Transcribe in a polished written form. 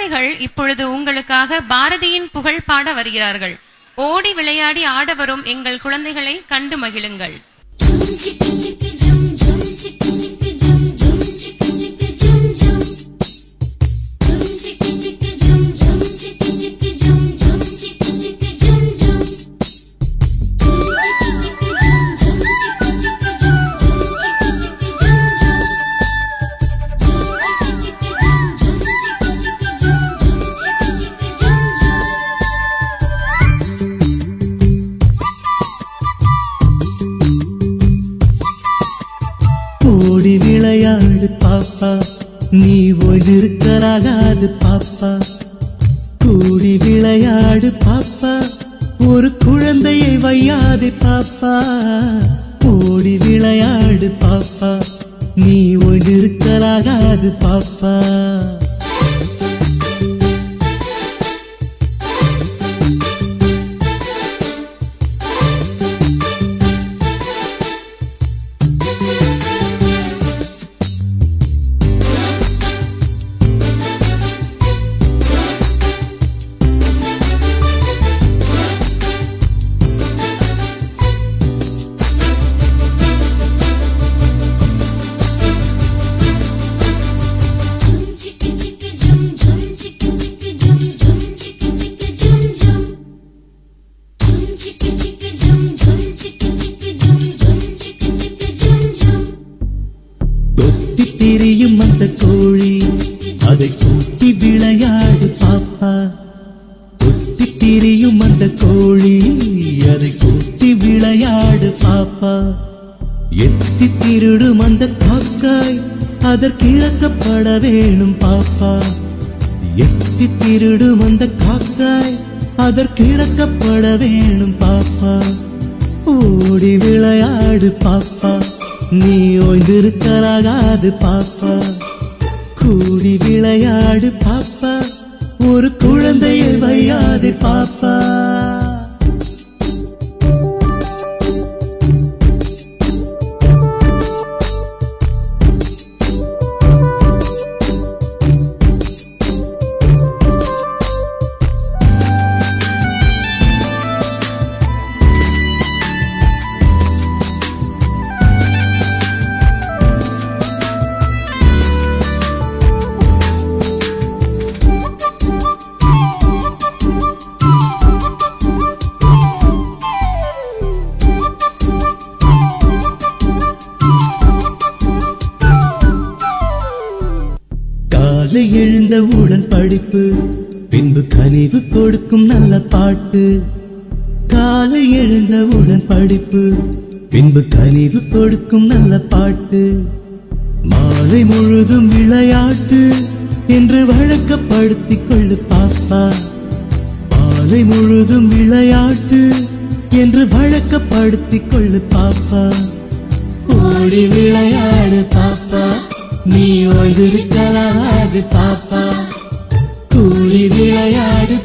குழந்தைகள் இப்பொழுது உங்களுக்காக பாரதியின் புகழ் பாட வருகிறார்கள். ஓடி விளையாடி ஆட வரும் எங்கள் குழந்தைகளை கண்டு மகிழுங்கள். ஓடி விளையாடு பாப்பா, நீ ஒழிருக்கராகாது பாப்பா. கூடி விளையாடு பாப்பா, ஒரு குழந்தையை வையாதே பாப்பா. ஓடி விளையாடு பாப்பா, நீ ஒழிருக்கராகாது பாப்பா. திரியும் அந்த கோழி, அதை கூட்டி விளையாடு பாப்பா. கொத்தி திரியும் அந்த கோழி, அதை கூட்டி விளையாடு பாப்பா. எத்தி திருடும் அந்த காக்காய், அதற்கு இறக்கப்பட வேணும் பாப்பா. எத்தி திருடும் அந்த காக்காய், அதற்கு இறக்கப்பட வேணும் பாப்பா. ஓடி விளையாடு பாப்பா, நீ ஓய்ந்திருக்கராகாது பாப்பா. கூடி விளையாடு பாப்பா, ஒரு குழந்தையை வையாதே பாப்பா. காலை எழுந்தவுடன் படிப்பு, பின்பு கனிவு கொடுக்கும் நல்ல பாட்டு. காலை எழுந்தவுடன் படிப்பு, பின்பு கனிவு கொடுக்கும் நல்ல பாட்டு. மாலை முழுதும் விளையாட்டு என்று வழக்கப்படுத்திக் கொள்ளு பாப்பா. மாலை முழுதும் விளையாட்டு என்று வழக்கப்படுத்திக் கொள்ளு பாப்பா. ஓடி விளையாடு பாப்பா, நீ ஓய்ந்திருக்கலாகாது பாப்பா. கூடி விளையாடு